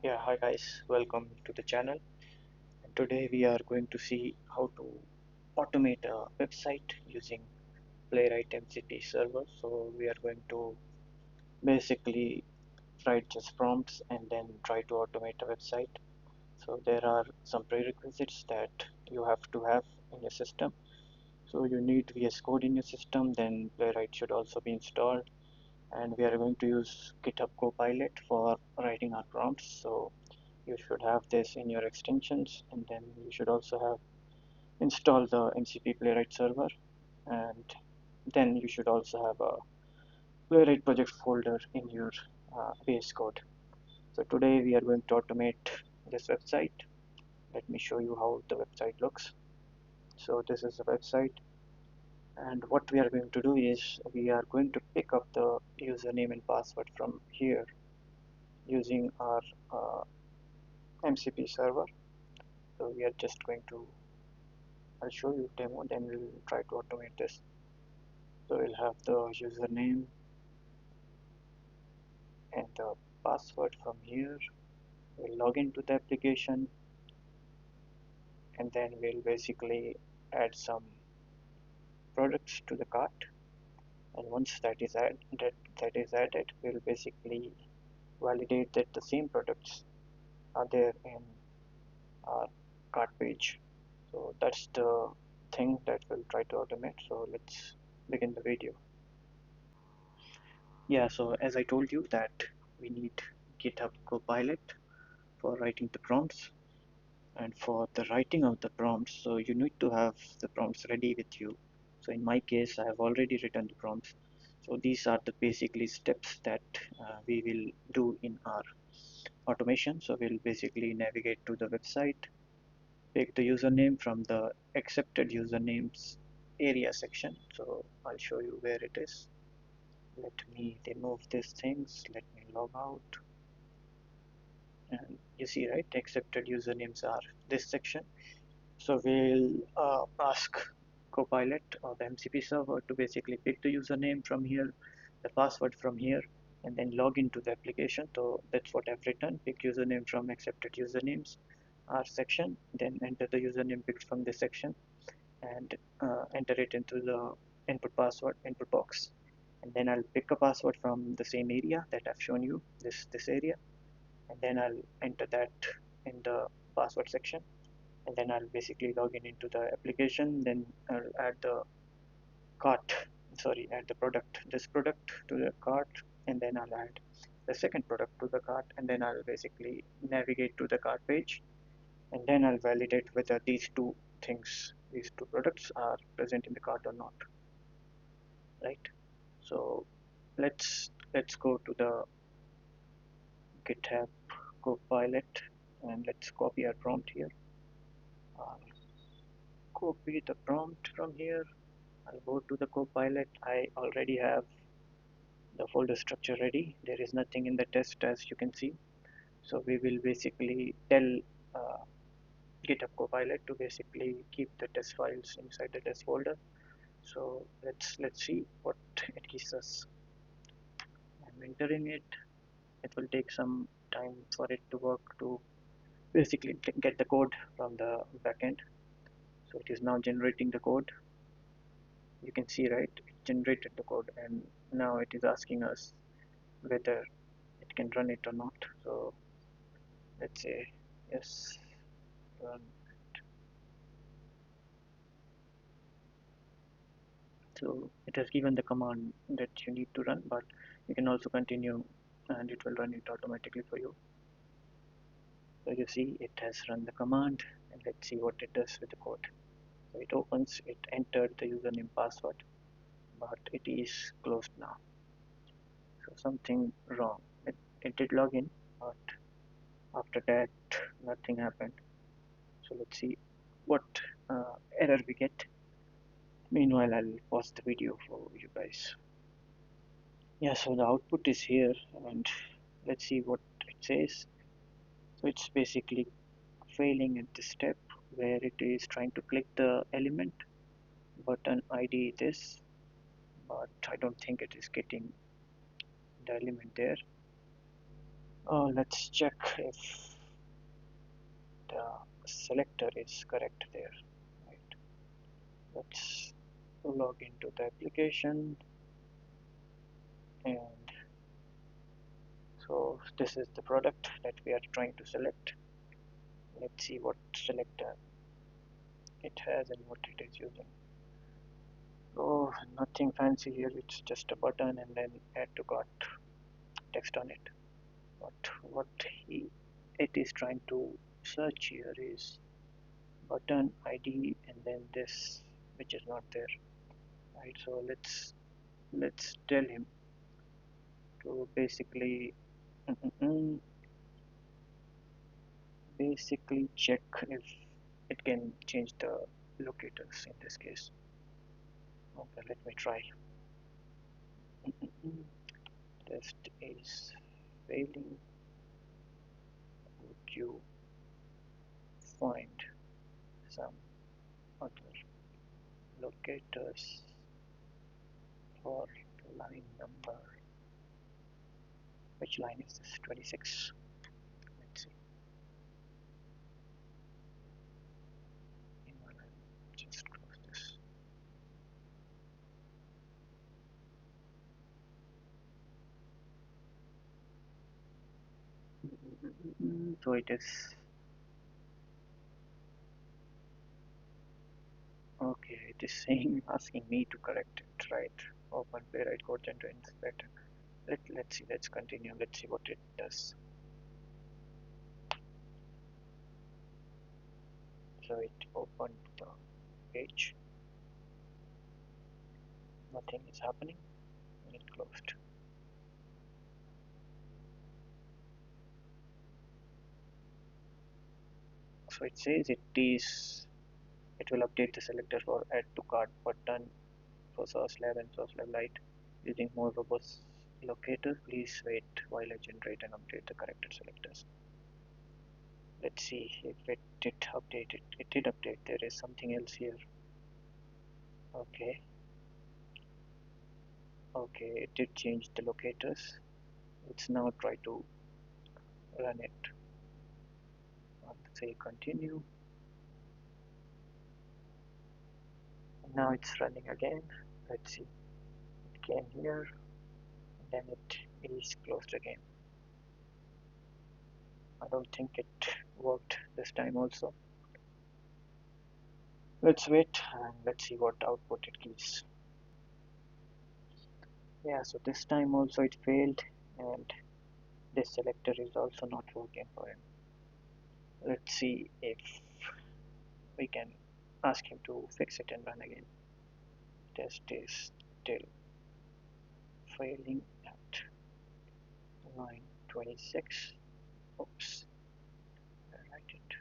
Yeah, hi guys, welcome to the channel. And today we are going to see how to automate a website using Playwright MCP server. So we are going to basically write just prompts and then try to automate a website. So there are some prerequisites that you have to have in your system. So you need VS Code in your system, then Playwright should also be installed. And we are going to use GitHub Copilot for writing our prompts. So you should have this in your extensions, and then you should also have install the MCP Playwright server, and then you should also have a Playwright project folder in your VS Code. So today we are going to automate this website. Let me show you how the website looks. So this is the website, and what we are going to do is we are going to pick up the username and password from here using our MCP server. So we are just going to, I'll show you demo, then we'll try to automate this. So we'll have the username and the password from here. We'll log into the application, and then we'll basically add some products to the cart. And once that is added, we'll basically validate that the same products are there in our cart page. So that's the thing that we'll try to automate. So let's begin the video. Yeah, so as I told you that we need GitHub Copilot for writing the prompts, and for the writing of the prompts, so you need to have the prompts ready with you. So in my case, I have already written the prompts. So these are the basically steps that we will do in our automation. So we'll basically navigate to the website, pick the username from the accepted usernames area section. So I'll show you where it is. Let me remove these things. Let me log out. And you see, right, accepted usernames are this section. So we'll ask Copilot or the MCP server to basically pick the username from here, the password from here, and then log into the application. So that's what I've written. Pick username from accepted usernames R section, then enter the username picked from this section, and enter it into the input box. And then I'll pick a password from the same area that I've shown you, this area, and then I'll enter that in the password section, and then I'll basically log in into the application. Then I'll add the cart, sorry, add the product, this product to the cart, and then I'll add the second product to the cart, and then I'll basically navigate to the cart page, and then I'll validate whether these two things, these two products are present in the cart or not, right? So let's go to the GitHub Copilot, and let's copy our prompt here. I'll copy the prompt from here. I'll go to the Copilot. I already have the folder structure ready. There is nothing in the test, as you can see. So we will basically tell uh, GitHub Copilot to basically keep the test files inside the test folder. So let's see what it gives us. I'm entering it. It will take some time for it to work to basically get the code from the backend. So it is now generating the code. You can see, right, it generated the code, and now it is asking us whether it can run it or not. So let's say yes, run. So it has given the command that you need to run, but you can also continue and it will run it automatically for you. So you see it has run the command, and let's see what it does with the code. So it opens, it entered the username password, but it is closed now. So something wrong. It did log in, but after that nothing happened. So let's see what error we get. Meanwhile, I'll pause the video for you guys. Yeah, so the output is here, and let's see what it says. So it's basically failing at the step where it is trying to click the element button ID this, but I don't think it is getting the element there. Let's check if the selector is correct there. Right. Let's log into the application, and so this is the product that we are trying to select. Let's see what selector it has and what it is using. Oh, nothing fancy here. It's just a button and then add to cart text on it. But what it is trying to search here is button ID and then this, which is not there. Right. So let's tell him to basically check if it can change the locators in this case. Okay, let me try. Test is failing. Would you find some other locators for line number? Which line is this? 26. Let's see. Just close this. So it is okay. It is saying, asking me to correct it, right? Open Playwright code and to inspect. Let's see. Let's continue. Let's see what it does. So it opened the page. Nothing is happening, and it closed. So it says it will update the selector for add to cart button for source lab and source lab light using more robust locators. Please wait while I generate and update the corrected selectors. Let's see if it did update it. It did update. There is something else here. Okay. Okay, it did change the locators. Let's now try to run it. I'll say continue. And now it's running again. Let's see. It came here, and then it is closed again. I don't think it worked this time also. Let's wait and let's see what output it gives. Yeah, so this time also it failed, and this selector is also not working for him. Let's see if we can ask him to fix it and run again. Test is still failing at line 26. Oops, I write it.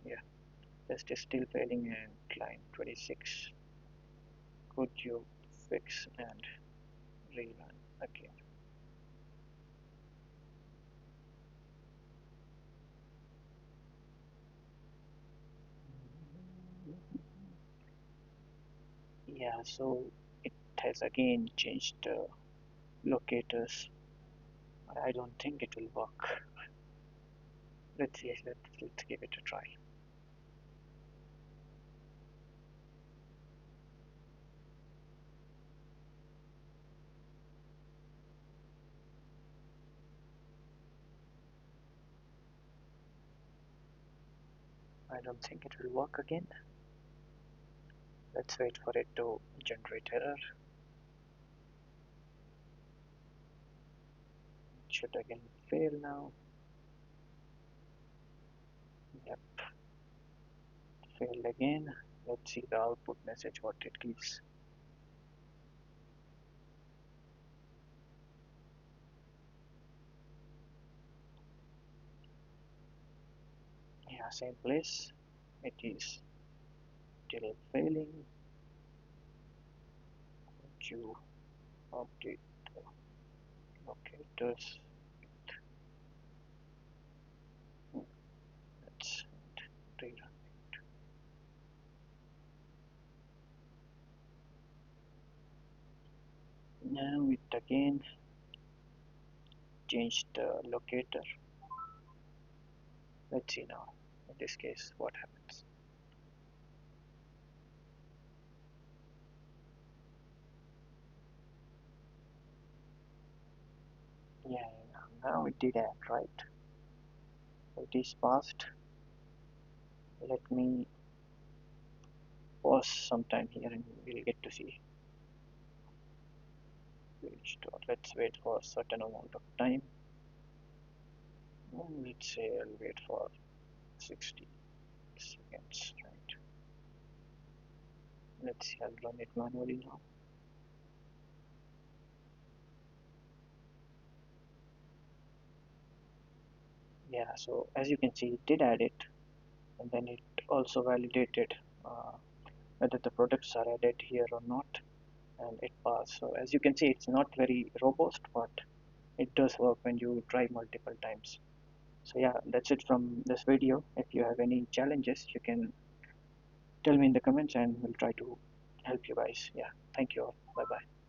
Yeah, test is still failing at line 26. Could you fix and rerun again? Yeah, so it has again changed the locators. I don't think it will work. Let's see, let's give it a try. I don't think it will work again. Let's wait for it to generate error. It should again fail now. Yep, failed again. Let's see the output message, what it gives. Yeah, same place. It is still failing. Would you update the locators? Let's rerun. Now it again change the locator. Let's see now, in this case, what happens. Yeah, now it did add, right? It is passed. Let me pause sometime here and we'll get to see. Let's wait for a certain amount of time. Let's say I'll wait for 60 seconds, right? Let's see, I'll run it manually now. Yeah, so as you can see, it did add it, and then it also validated whether the products are added here or not, and it passed. So as you can see, it's not very robust, but it does work when you try multiple times. So yeah, that's it from this video. If you have any challenges, you can tell me in the comments and we'll try to help you guys. Yeah, thank you all. Bye bye.